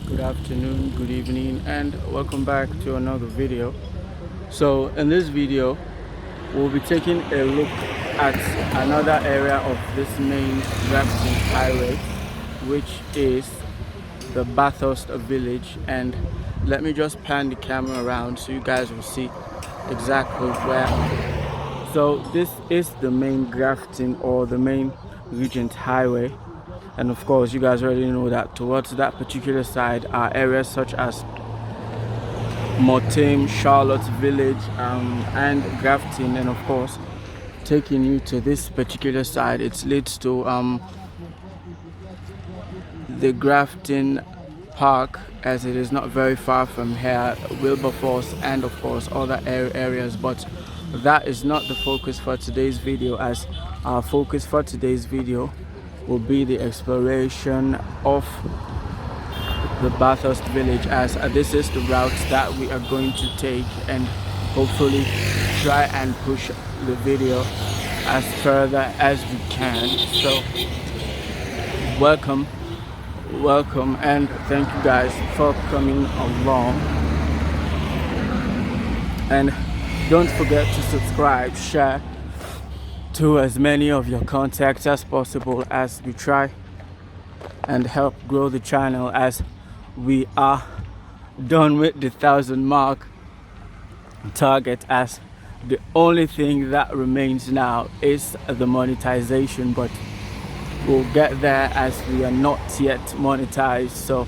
good afternoon, good evening, and welcome back to another video. So in this video we'll be taking a look at another area of this main rafting highway, which is the Bathurst village. And let me just pan the camera around so you guys will see exactly where. So this is the main grafting or the main Regent Highway, and of course you guys already know that towards that particular side are areas such as Mortame, Charlotte Village, and Grafton. And of course, taking you to this particular side, it leads to the Grafton Park, as it is not very far from here, Wilberforce, and of course other areas. But that is not the focus for today's video, as our focus for today's video will be the exploration of the Bathurst village, as this is the route that we are going to take, and hopefully try and push the video as further as we can. So welcome, and thank you guys for coming along, and don't forget to subscribe, share to as many of your contacts as possible, as we try and help grow the channel, as we are done with the 1,000 mark target, as the only thing that remains now is the monetization. But we'll get there, as we are not yet monetized. So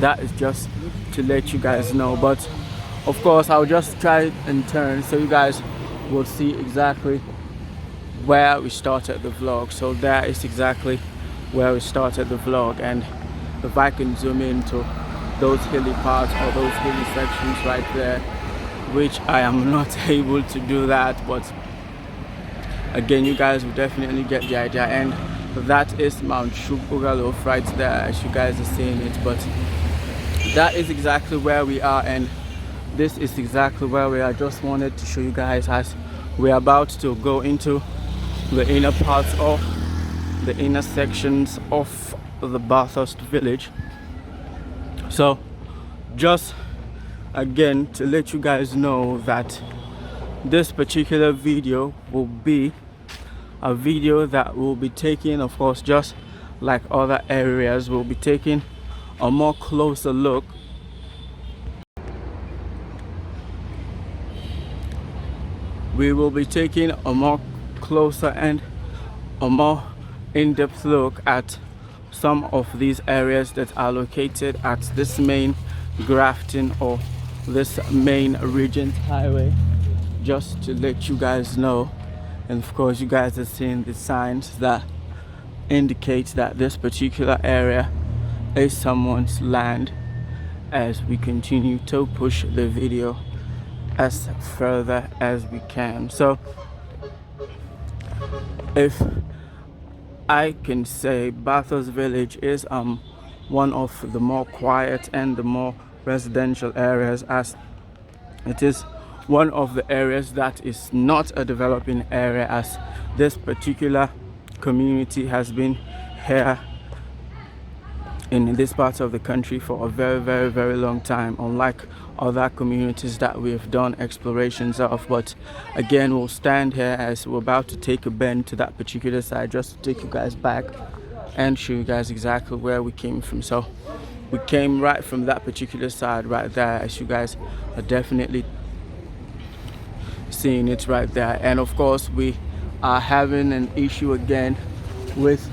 that is just to let you guys know. But of course I'll just try and turn so you guys will see exactly where we started the vlog. So there is exactly where we started the vlog, and if I can zoom into those hilly parts or those hilly sections right there, which I am not able to do that, but again you guys will definitely get the idea. And that is Mount Sugarloaf right there, as you guys are seeing it. But that is exactly where we are, and this is exactly where we are. Just wanted to show you guys, as we're about to go into the inner parts of the inner sections of the Bathurst village. So just again to let you guys know that this particular video will be a video that will be taking, of course, just like other areas, we'll be taking a more closer look and a more in-depth look at some of these areas that are located at this main grafting or this main Regent Highway, just to let you guys know. And of course you guys are seeing the signs that indicate that this particular area is someone's land, as we continue to push the video as further as we can. So if I can say, Bathurst village is one of the more quiet and the more residential areas, as it is one of the areas that is not a developing area, as this particular community has been here in this part of the country for a very long time, unlike other communities that we have done explorations of. But again, we'll stand here as we're about to take a bend to that particular side, just to take you guys back and show you guys exactly where we came from. So we came right from that particular side right there, as you guys are definitely seeing it right there. And of course we are having an issue again with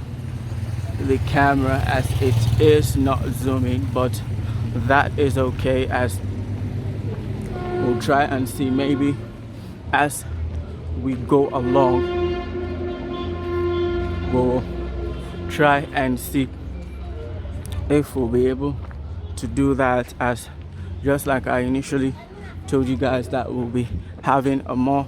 the camera, as it is not zooming, but that is okay, as we'll try and see, maybe as we go along we'll try and see if we'll be able to do that, as just like I initially told you guys, that we'll be having a more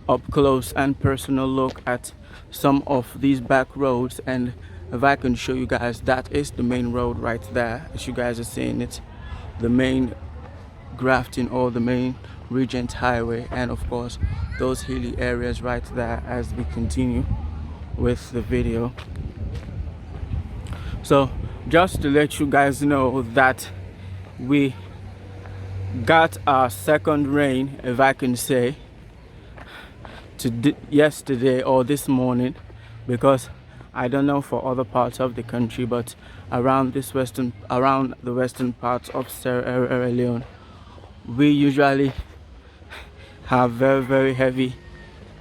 up close and personal look at some of these back roads. And if I can show you guys, that is the main road right there, as you guys are seeing it, the main grafting or the main Regent Highway, and of course those hilly areas right there, as we continue with the video. So just to let you guys know that we got our second rain, if I can say, yesterday or this morning, because I don't know for other parts of the country, but around the western parts of Sierra Leone, we usually have very heavy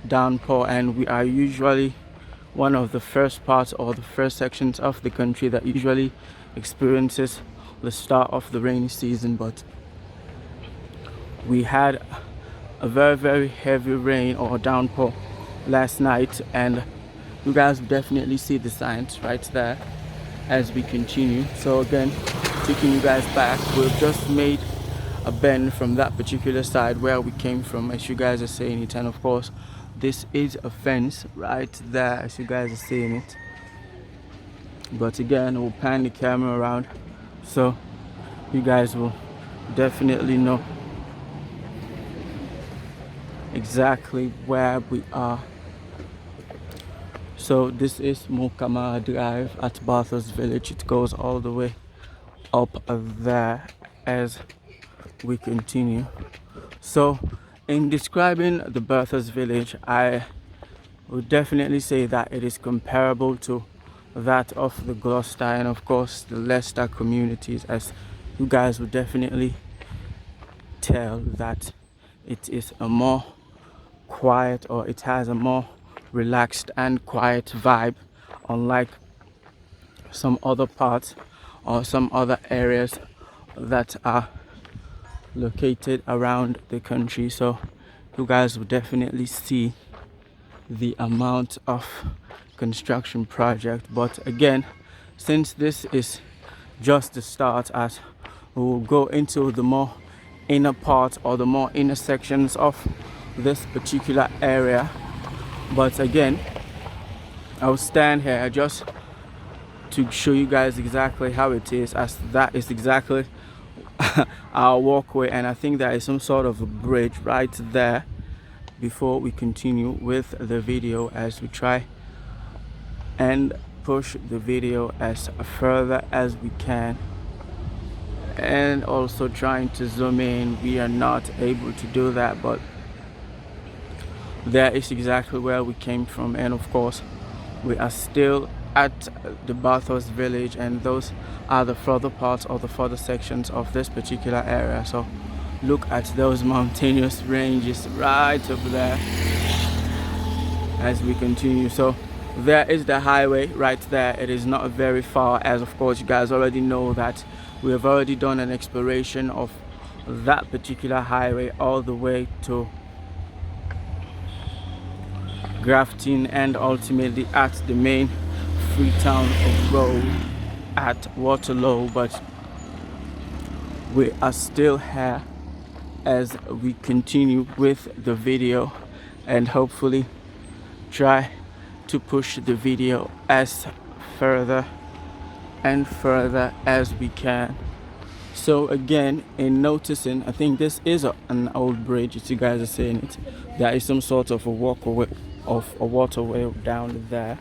downpour, and we are usually one of the first parts or the first sections of the country that usually experiences the start of the rainy season. But we had a very heavy rain or downpour last night, and you guys will definitely see the signs right there as we continue. So again, taking you guys back, we've just made a bend from that particular side where we came from, as you guys are seeing it, and of course this is a fence right there as you guys are seeing it. But again, we'll pan the camera around so you guys will definitely know exactly where we are. So this is Mukama Drive at Bathurst Village. It goes all the way up there as we continue. So in describing the Bathurst Village, I would definitely say that it is comparable to that of the Gloucester and of course the Leicester communities, as you guys would definitely tell that it is a more quiet, or it has a more relaxed and quiet vibe, unlike some other parts or some other areas that are located around the country. So you guys will definitely see the amount of construction project. But again, since this is just the start, as we will go into the more inner part or the more inner sections of this particular area. But again, I'll stand here just to show you guys exactly how it is, as that is exactly our walkway, and I think there is some sort of a bridge right there before we continue with the video, as we try and push the video as further as we can, and also trying to zoom in. We are not able to do that, but there is exactly where we came from, and of course we are still at the Bathurst village, and those are the further parts or the further sections of this particular area. So look at those mountainous ranges right over there as we continue. So there is the highway right there. It is not very far, as of course you guys already know that we have already done an exploration of that particular highway all the way to Grafton, and ultimately at the main Freetown road at Waterloo. But we are still here as we continue with the video, and hopefully try to push the video as further and further as we can. So again, in noticing, I think this is an old bridge, as you guys are seeing it. There is some sort of a walkway of a waterway down there,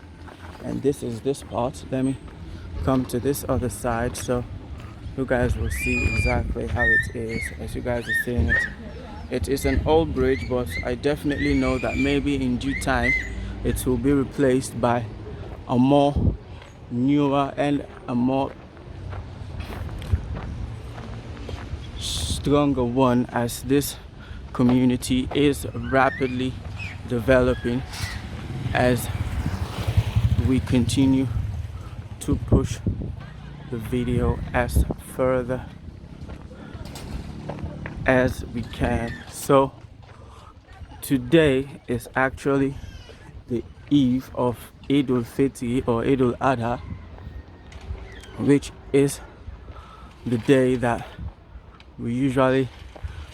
and this is this part. Let me come to this other side so you guys will see exactly how it is. As you guys are seeing it, it is an old bridge, but I definitely know that maybe in due time it will be replaced by a more newer and a more stronger one, as this community is rapidly developing as we continue to push the video as further as we can. So today is actually the eve of Eid al-Fitr or Eid al-Adha, which is the day that we usually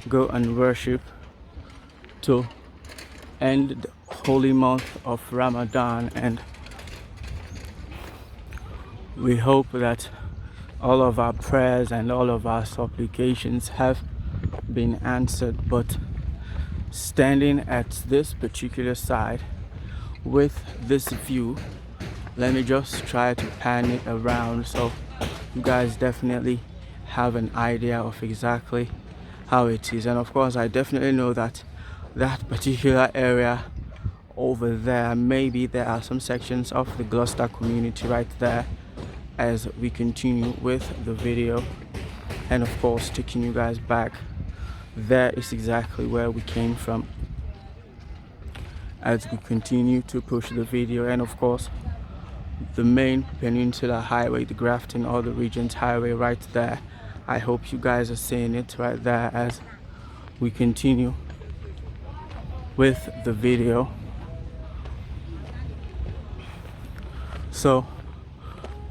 go and worship to end the holy month of Ramadan. And we hope that all of our prayers and all of our supplications have been answered. But standing at this particular side with this view, let me just try to pan it around so you guys definitely have an idea of exactly how it is. And of course, I definitely know that that particular area over there, maybe there are some sections of the Gloucester community right there, as we continue with the video. And of course, taking you guys back, there is exactly where we came from as we continue to push the video. And of course, the main Peninsula Highway, the Grafton or the Regent Highway right there, I hope you guys are seeing it right there as we continue with the video. So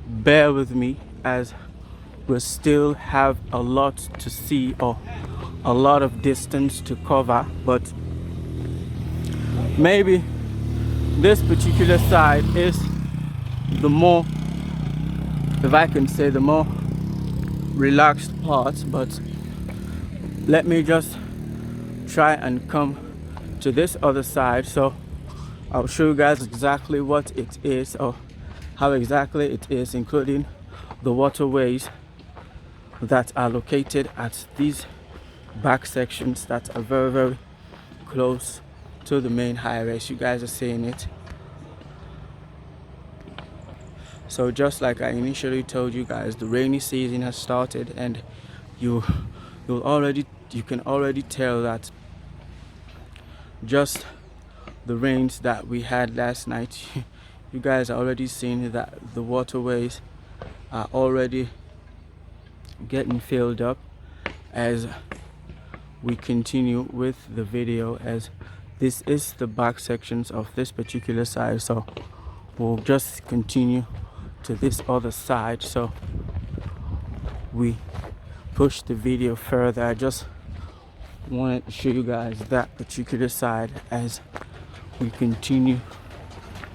bear with me as we still have a lot to see, or a lot of distance to cover, but maybe this particular side is the more, if I can say, the more relaxed part. But let me just try and come to this other side, so I'll show you guys exactly what it is, or how exactly it is, including the waterways that are located at these back sections that are very, very close to the main highways. You guys are seeing it. So just like I initially told you guys, the rainy season has started, and you can already tell that just the rains that we had last night, you guys are already seeing that the waterways are already getting filled up as we continue with the video, as this is the back sections of this particular side. So we'll just continue to this other side, so we push the video further. I just wanted to show you guys that particular side as we continue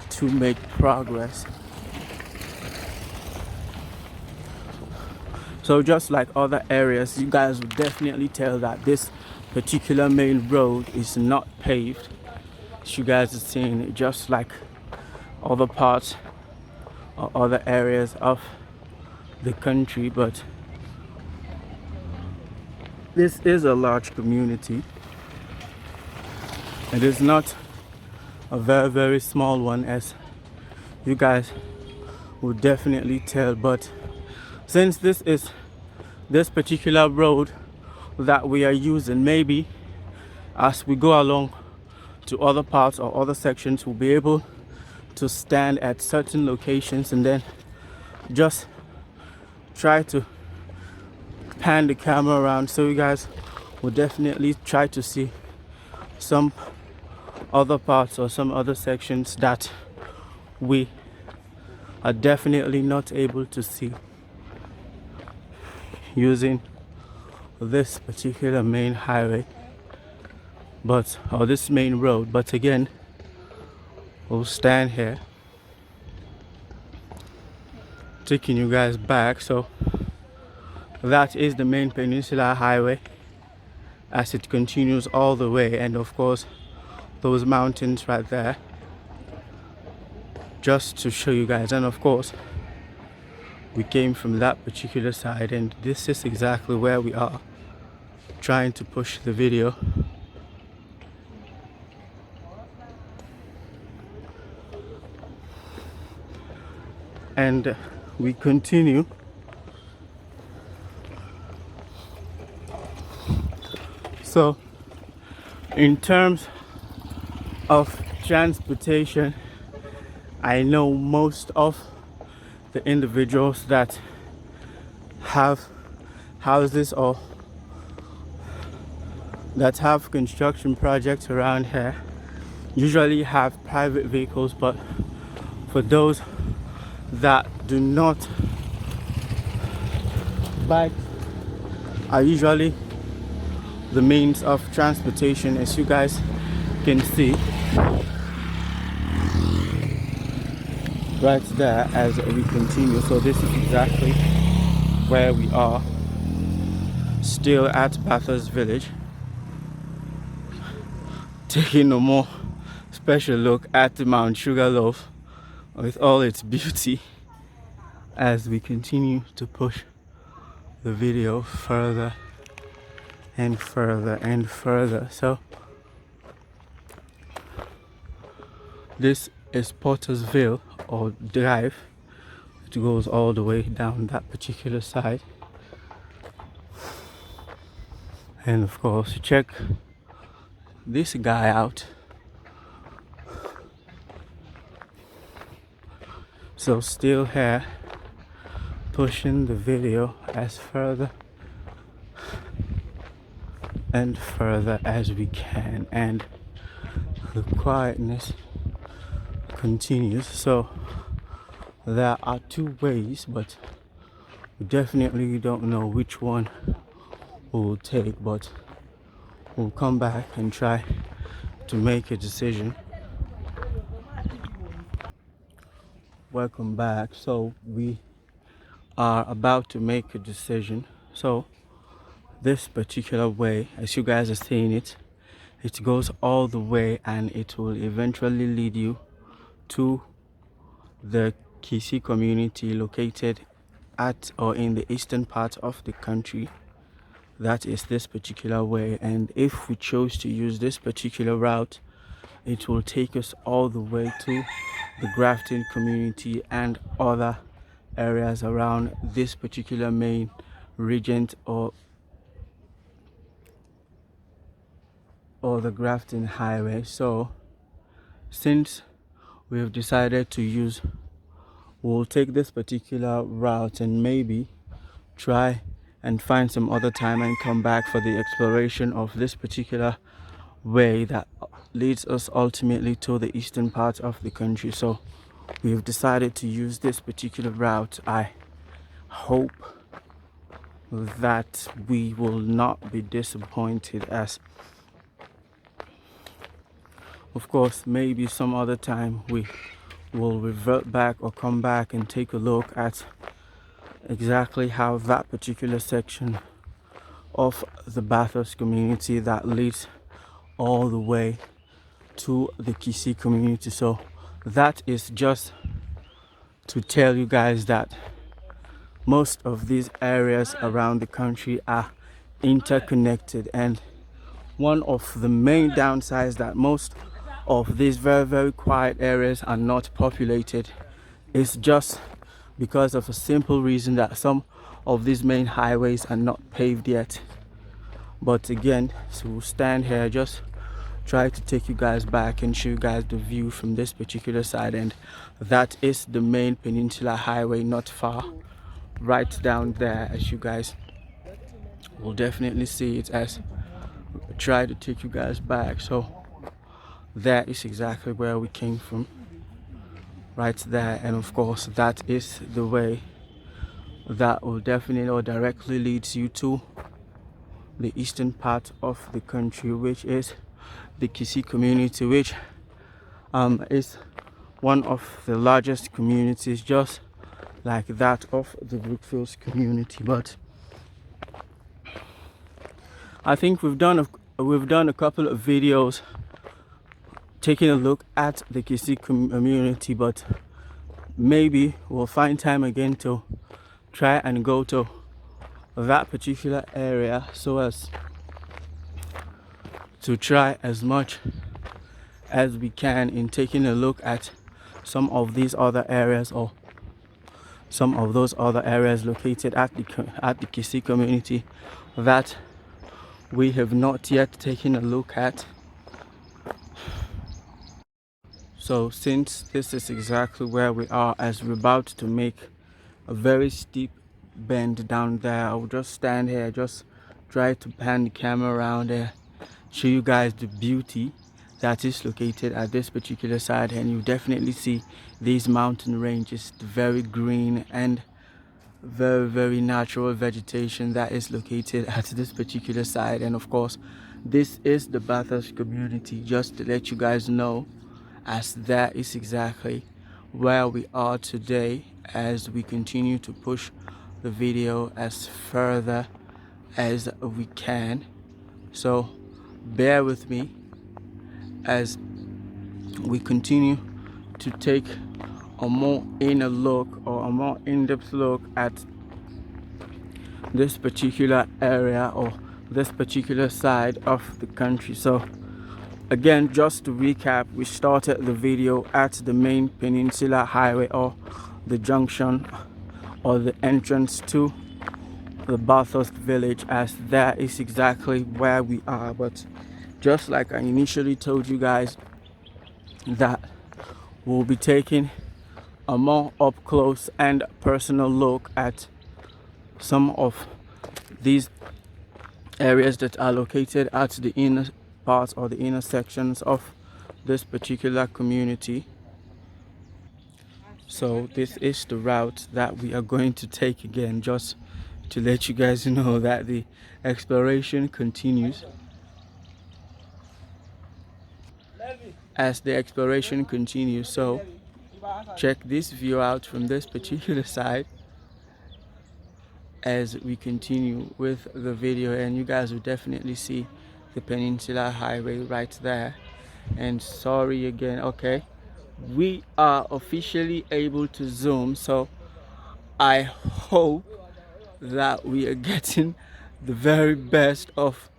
to make progress. So just like other areas, you guys will definitely tell that this particular main road is not paved. As you guys are seeing, just like other parts or other areas of the country, but this is a large community. It is not a very, very small one, as you guys will definitely tell. But since this is this particular road that we are using, maybe as we go along to other parts or other sections, we'll be able to stand at certain locations and then just try to pan the camera around, so you guys will definitely try to see some other parts or some other sections that we are definitely not able to see using this particular main highway, or this main road. But again, we'll stand here taking you guys back. So that is the main Peninsula Highway as it continues all the way, and of course those mountains right there, just to show you guys. And of course we came from that particular side, and this is exactly where we are trying to push the video. And we continue. So in terms of transportation, I know most of the individuals that have houses or that have construction projects around here usually have private vehicles, but for those that do not, bikes are usually the means of transportation, as you guys can see right there as we continue. So this is exactly where we are, still at Bathurst village, taking a more special look at the Mount Sugarloaf with all its beauty as we continue to push the video further and further and further. So this is Pottersville or Drive. It goes all the way down that particular side. And of course, check this guy out. So still here, pushing the video as further and further as we can, and the quietness continues. So there are two ways, but we definitely don't know which one we'll take, but we'll come back and try to make a decision. Welcome back. So we are about to make a decision. So this particular way, as you guys are seeing it, it goes all the way and it will eventually lead you to the Kisi community located at or in the eastern part of the country. That is this particular way, and if we chose to use this particular route, it will take us all the way to the Grafton community and other areas around this particular main region or the Grafton highway. So since we've decided to use, we'll take this particular route and maybe try and find some other time and come back for the exploration of this particular way that leads us ultimately to the eastern part of the country. So we've decided to use this particular route. I hope that we will not be disappointed, as of course maybe some other time we will revert back or come back and take a look at exactly how that particular section of the Bathurst community that leads all the way to the Kisi community. So that is just to tell you guys that most of these areas around the country are interconnected, and one of the main downsides that most of these very quiet areas are not populated is just because of a simple reason that some of these main highways are not paved yet. But again, so we'll stand here, just try to take you guys back and show you guys the view from this particular side, and that is the main Peninsula Highway, not far, right down there, as you guys will definitely see it as I try to take you guys back. So that is exactly where we came from, right there, and of course that is the way that will definitely or directly leads you to the eastern part of the country, which is the Kisi community, which is one of the largest communities, just like that of the Brookfields community. But I think we've done a couple of videos taking a look at the Kisi community, but maybe we'll find time again to try and go to that particular area so as to try as much as we can in taking a look at some of these other areas, or some of those other areas located at the Kisi community that we have not yet taken a look at. So since this is exactly where we are, as we're about to make a very steep bend down there, I'll just stand here, just try to pan the camera around there, show you guys the beauty that is located at this particular side, and you definitely see these mountain ranges, the very green and very natural vegetation that is located at this particular side. And of course this is the Bathurst community, just to let you guys know, as that is exactly where we are today as we continue to push the video as further as we can. So bear with me as we continue to take a more inner look or a more in-depth look at this particular area or this particular side of the country. So again, just to recap, we started the video at the main Peninsula Highway, or the junction or the entrance to the Bathurst village, as that is exactly where we are. But just like I initially told you guys, that we'll be taking a more up close and personal look at some of these areas that are located at the inner parts or the inner sections of this particular community. So this is the route that we are going to take, again, just to let you guys know that the exploration continues. As the exploration continues, so check this view out from this particular side as we continue with the video, and you guys will definitely see the Peninsula Highway right there. And sorry again, okay, we are officially able to zoom, so I hope that we are getting the very best of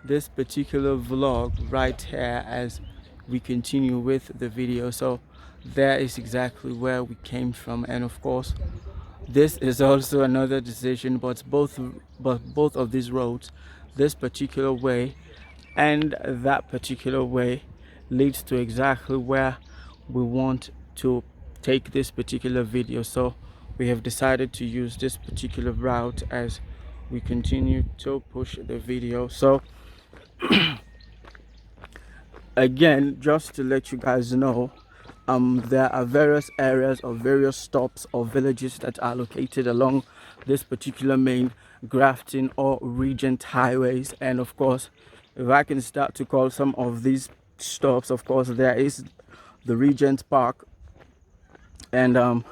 this particular vlog right here as we continue with the video. So there is exactly where we came from, and of course this is also another decision, but both of these roads, this particular way and that particular way, leads to exactly where we want to take this particular video. So we have decided to use this particular route as we continue to push the video. So again, just to let you guys know, there are various areas or various stops or villages that are located along this particular main Grafton or Regent highways. And of course, if I can start to call some of these stops, of course there is the Regent Park, and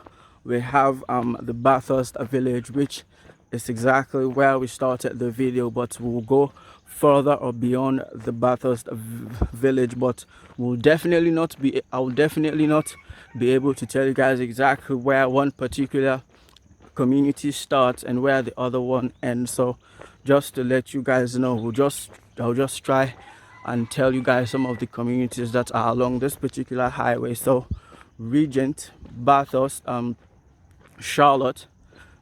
we have the Bathurst village, which is exactly where we started the video, but we'll go further or beyond the Bathurst village. But we'll definitely not be I'll definitely not be able to tell you guys exactly where one particular community starts and where the other one ends. So just to let you guys know, I'll just try and tell you guys some of the communities that are along this particular highway. So Regent, Bathurst, Charlotte,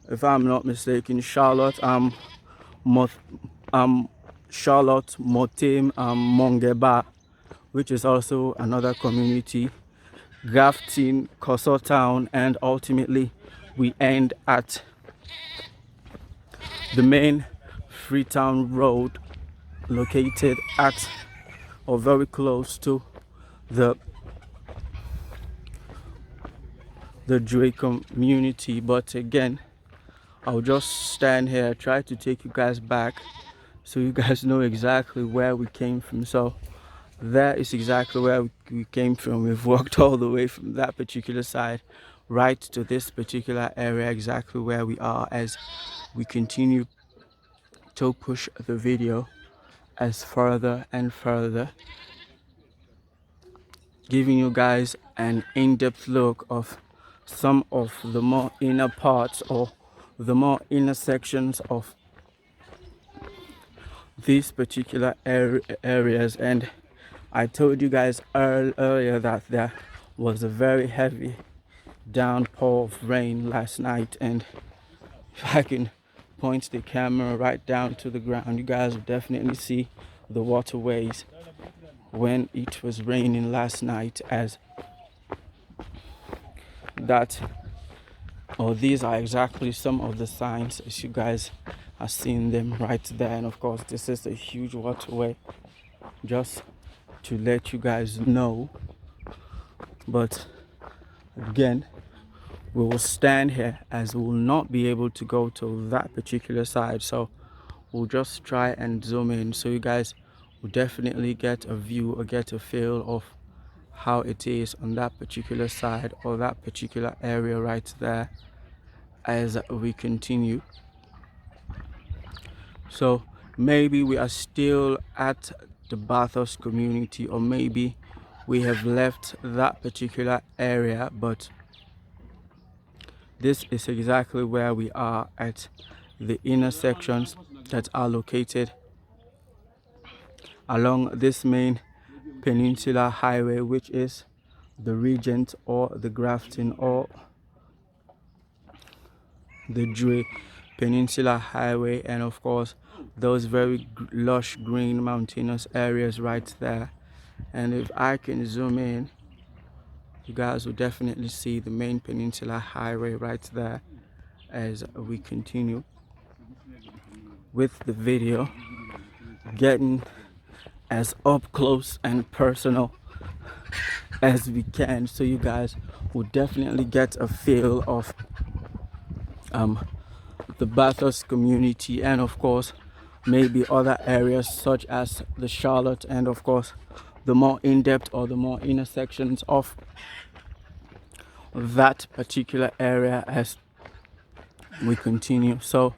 if I'm not mistaken, Charlotte, Charlotte, Motim, Mongeba, which is also another community, Grafton, Kosso Town, and ultimately we end at the main Freetown Road, located at or very close to the Drake community. But again, I'll just stand here, try to take you guys back so you guys know exactly where we came from. So that is exactly where we came from. We've walked all the way from that particular side right to this particular area, exactly where we are, as we continue to push the video as further and further, giving you guys an in-depth look of some of the more inner parts or the more inner sections of these particular areas. And I told you guys earlier that there was a very heavy downpour of rain last night, and if I can point the camera right down to the ground, you guys will definitely see the waterways when it was raining last night, as that or these are exactly some of the signs, as you guys are seeing them right there. And of course this is a huge waterway, just to let you guys know. But again, we will stand here as we will not be able to go to that particular side, so we'll just try and zoom in so you guys will definitely get a view or get a feel of how it is on that particular side or that particular area right there as we continue. So maybe we are still at the Bathurst community, or maybe we have left that particular area, but This is exactly where we are at the intersections that are located along this main peninsular highway, which is the Regent or the Grafton or the Dre Peninsula Highway, and of course those very lush green mountainous areas right there. And if I can zoom in, you guys will definitely see the main Peninsula Highway right there as we continue with the video, getting as up close and personal as we can, so you guys will definitely get a feel of the Bathurst community, and of course maybe other areas such as the Charlotte, and of course the more in-depth or the more intersections of that particular area as we continue. So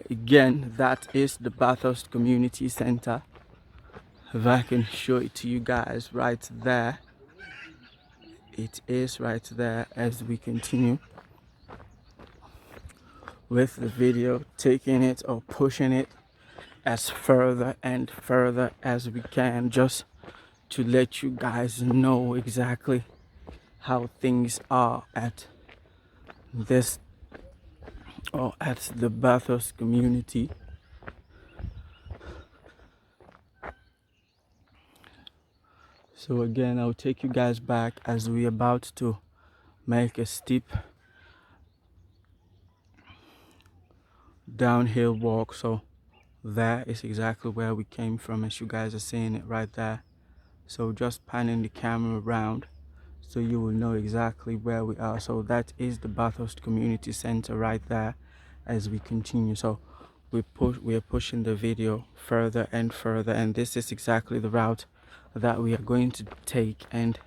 again, that is the Bathurst Community Center. If I can show it to you guys right there, it is right there as we continue with the video, taking it or pushing it as further and further as we can, just to let you guys know exactly how things are at this or at the Bathurst community. So again, I'll take you guys back as we're about to make a steep downhill walk. So that is exactly where we came from, as you guys are seeing it right there. So just panning the camera around so you will know exactly where we are. So that is the Bathurst Community Center right there as we continue. So we are pushing the video further and further, and this is exactly the route that we are going to take. And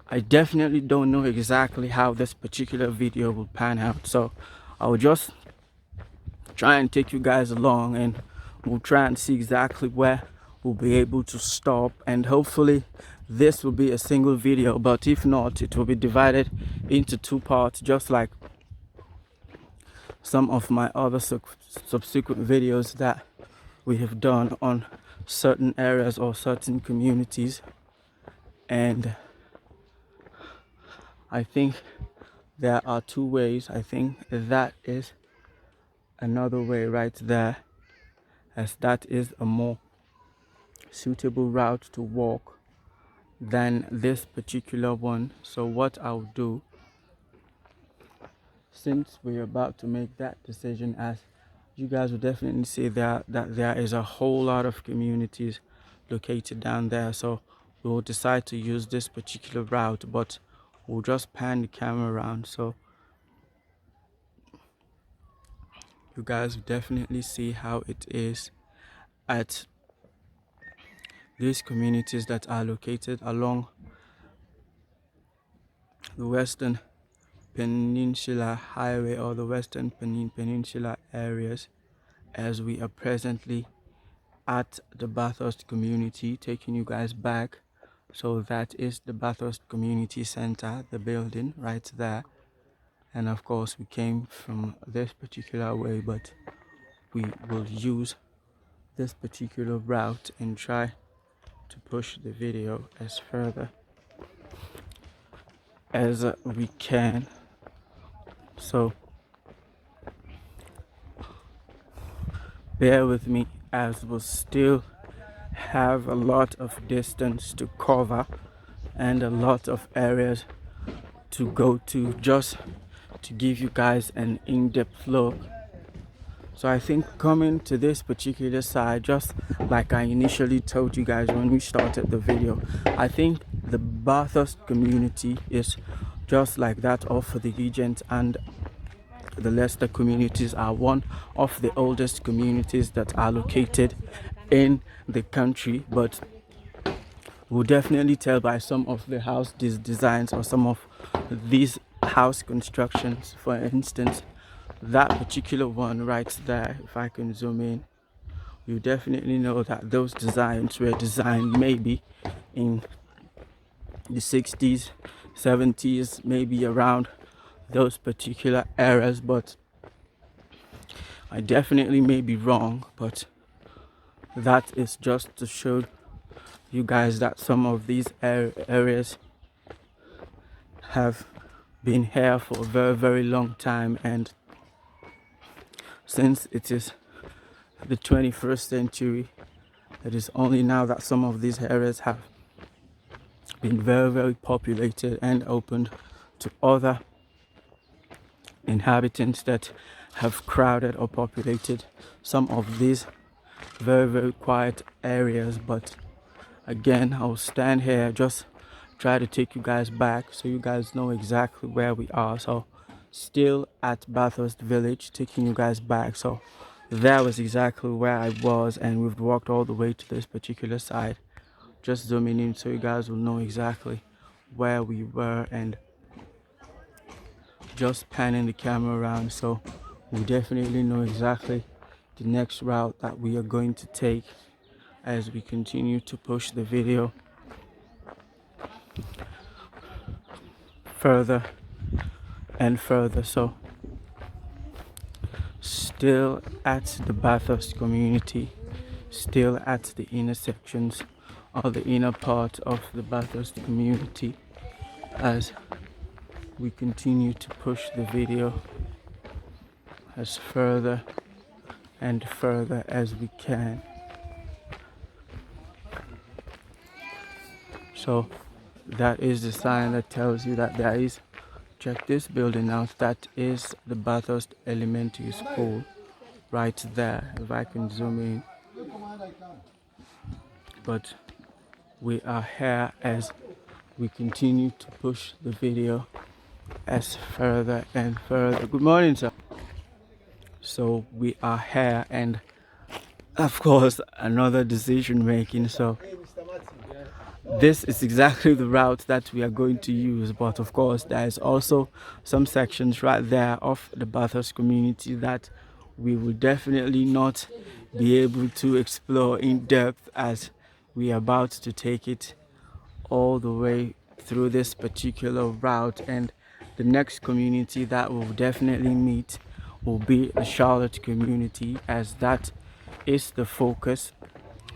I definitely don't know exactly how this particular video will pan out, so I'll just try and take you guys along, and we'll try and see exactly where we'll be able to stop. And hopefully this will be a single video, but if not, it will be divided into two parts, just like some of my other subsequent videos that we have done on certain areas or certain communities. And I think there are two ways. I think that is another way right there, as that is a more suitable route to walk than this particular one. So what I'll do, since we're about to make that decision, as you guys will definitely see that there is a whole lot of communities located down there, so we'll decide to use this particular route, but we'll just pan the camera around so you guys will definitely see how it is at these communities that are located along the Western Peninsula Highway or the Western Peninsula areas, as we are presently at the Bathurst community, taking you guys back. So that is the Bathurst Community Center, the building right there. And of course we came from this particular way, but we will use this particular route and try to push the video as further as we can. So bear with me as we'll still have a lot of distance to cover and a lot of areas to go to, just to give you guys an in-depth look. So I think coming to this particular side, just like I initially told you guys when we started the video, I think the Bathurst community is just like that of the Regent and the Leicester communities are one of the oldest communities that are located in the country. But we'll definitely tell by some of the house designs or some of these house constructions. For instance, that particular one right there, if I can zoom in, you definitely know that those designs were designed maybe in the 60s, 70s, maybe around those particular areas, but I definitely may be wrong. But that is just to show you guys that some of these areas have been here for a very, very long time, and since it is the 21st century, it is only now that some of these areas have been very, very populated and opened to other inhabitants that have crowded or populated some of these very, very quiet areas. But again, I'll stand here, just try to take you guys back so you guys know exactly where we are. So still at Bathurst village, taking you guys back. So that was exactly where I was, and we've walked all the way to this particular side, just zooming in so you guys will know exactly where we were, and just panning the camera around so we definitely know exactly the next route that we are going to take as we continue to push the video further and further. So still at the Bathurst community, still at the intersections or the inner part of the Bathurst community, as we continue to push the video as further and further as we can. So that is the sign that tells you that there is, check this building out, that is the Bathurst Elementary School right there, if I can zoom in. But we are here as we continue to push the video as further and further. Good morning, sir. So we are here, and of course another decision making. So this is exactly the route that we are going to use, but of course there is also some sections right there of the Bathurst community that we will definitely not be able to explore in depth, as we are about to take it all the way through this particular route. And the next community that we'll definitely meet will be the Charlotte community, as that is the focus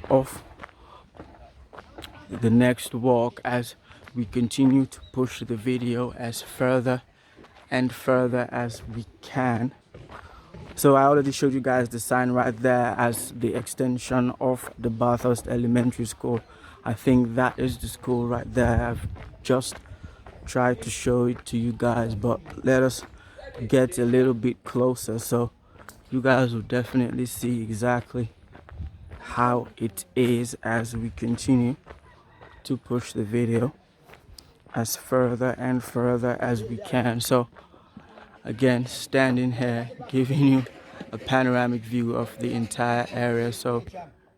of the next walk as we continue to push the video as further and further as we can. So I already showed you guys the sign right there as the extension of the Bathurst Elementary School. I think that is the school right there. I've just tried to show it to you guys, but let us get a little bit closer so you guys will definitely see exactly how it is as we continue to push the video as further and further as we can. So again, standing here giving you a panoramic view of the entire area, so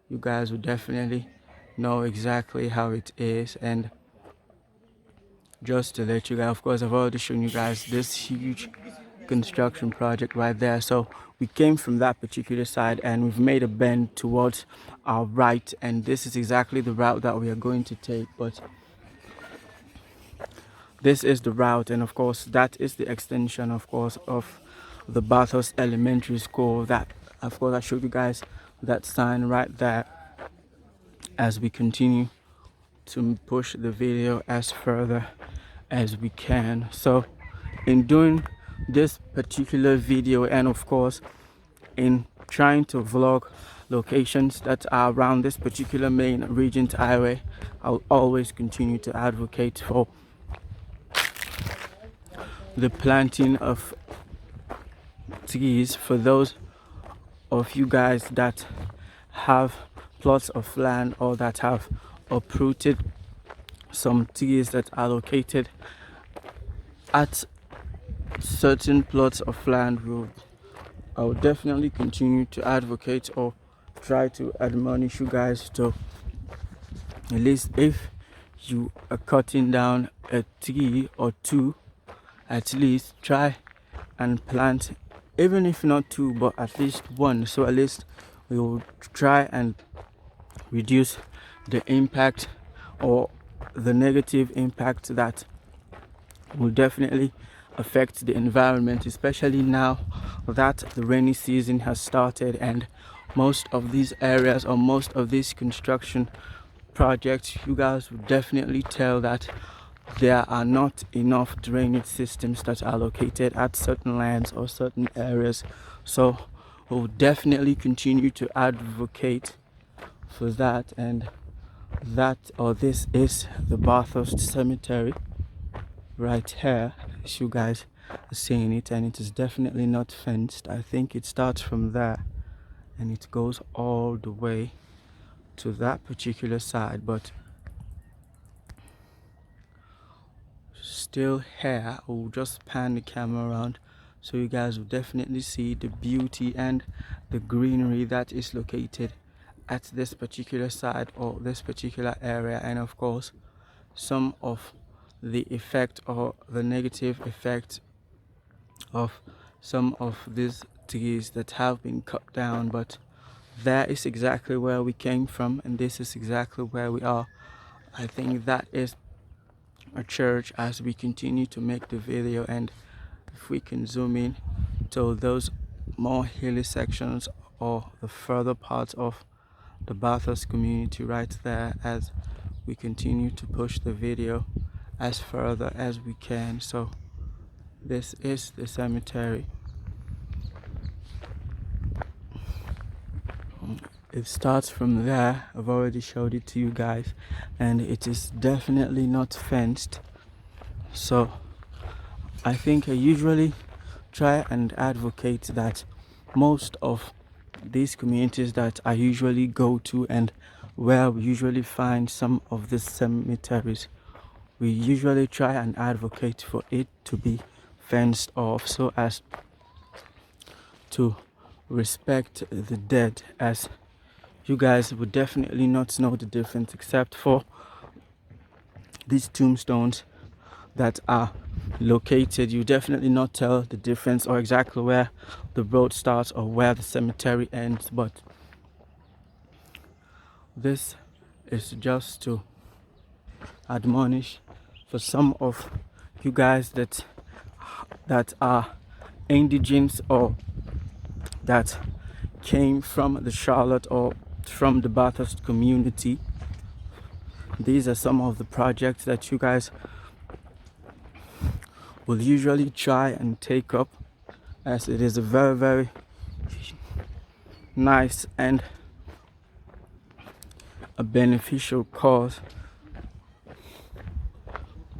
you guys will definitely know exactly how it is. And just to let you guys, of course I've already shown you guys this huge construction project right there. So we came from that particular side and we've made a bend towards our right, and this is exactly the route that we are going to take. But this is the route, and of course that is the extension, of course, of the Bathurst Elementary School. That, of course, I showed you guys that sign right there as we continue to push the video as further as we can. So in doing this particular video, and of course in trying to vlog locations that are around this particular main Regent Highway, I'll always continue to advocate for the planting of trees. For those of you guys that have plots of land or that have uprooted some trees that are located at certain plots of land, I will definitely continue to advocate or try to admonish you guys to, at least if you are cutting down a tree or two, at least try and plant, even if not two, but at least one. So at least we will try and reduce the impact or the negative impact that will definitely affect the environment, especially now that the rainy season has started and most of these areas or most of these construction projects, you guys will definitely tell that there are not enough drainage systems that are located at certain lands or certain areas. So we'll definitely continue to advocate for that. And this is the Bathurst Cemetery right here, as you guys are seeing it, and it is definitely not fenced. I think it starts from there and it goes all the way to that particular side, but still here. I will just pan the camera around so you guys will definitely see the beauty and the greenery that is located at this particular side or this particular area, and of course some of the effect or the negative effect of some of these trees that have been cut down. But that is exactly where we came from and this is exactly where we are. I think that is a church as we continue to make the video, and if we can zoom in to those more hilly sections or the further parts of the Bathurst community right there, as we continue to push the video as further as we can. So this is the cemetery. It starts from there. I've already showed it to you guys and it is definitely not fenced. So I think I usually try and advocate that most of these communities that I usually go to and where we usually find some of the cemeteries, we usually try and advocate for it to be fenced off so as to respect the dead, as you guys would definitely not know the difference except for these tombstones that are located. You definitely not tell the difference or exactly where the road starts or where the cemetery ends, but this is just to admonish for some of you guys that are indigenous or that came from the Charlotte or from the Bathurst community. These are some of the projects that you guys will usually try and take up, as it is a very, very nice and a beneficial cause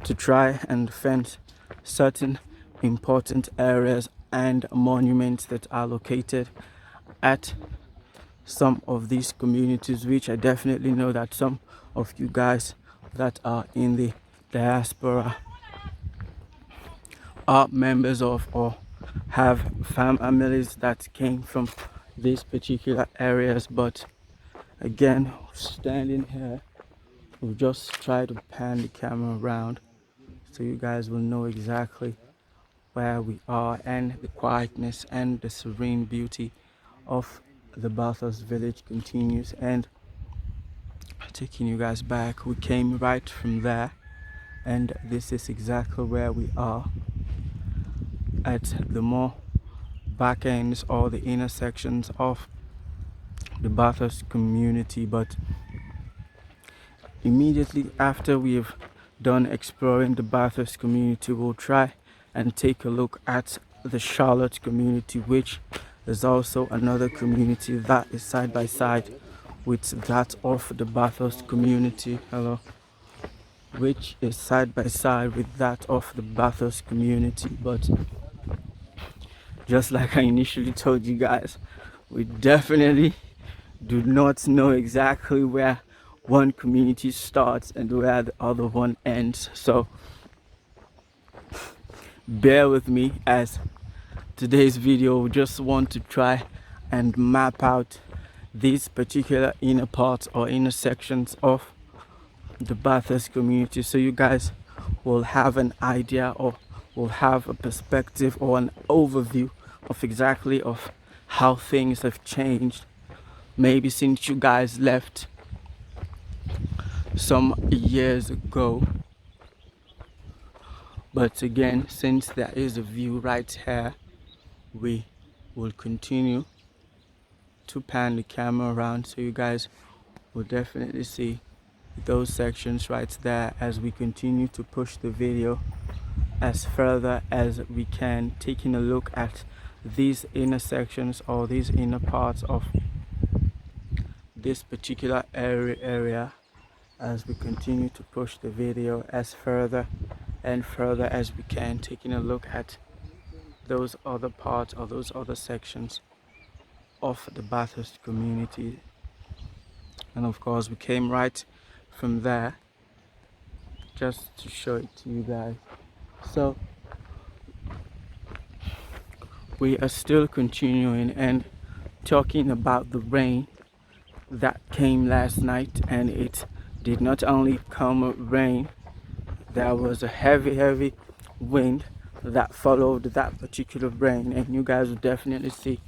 to try and fence certain important areas and monuments that are located at some of these communities, which I definitely know that some of you guys that are in the diaspora are members of or have families that came from these particular areas. But again, standing here, we'll just try to pan the camera around so you guys will know exactly where we are and the quietness and the serene beauty of the Bathurst village continues. And taking you guys back, we came right from there and this is exactly where we are at the more back ends or the intersections of the Bathurst community. But immediately after we've done exploring the Bathurst community, we'll try and take a look at the Charlotte community, which is also another community that is side by side with that of the Bathurst community. Hello. Which is side by side with that of the Bathurst community. But just like I initially told you guys, we definitely do not know exactly where one community starts and where the other one ends. So bear with me, as today's video we just want to try and map out these particular inner parts or intersections of the Bathurst community, so you guys will have an idea or will have a perspective or an overview of exactly of how things have changed maybe since you guys left some years ago. But again, since there is a view right here, we will continue to pan the camera around so you guys will definitely see those sections right there as we continue to push the video as further as we can, taking a look at these inner sections or these inner parts of this particular area as we continue to push the video as further and further as we can, taking a look at those other parts or those other sections of the Bathurst community. And of course we came right from there just to show it to you guys. So we are still continuing and talking about the rain that came last night, and it did not only come rain, there was a heavy wind that followed that particular rain, and you guys will definitely see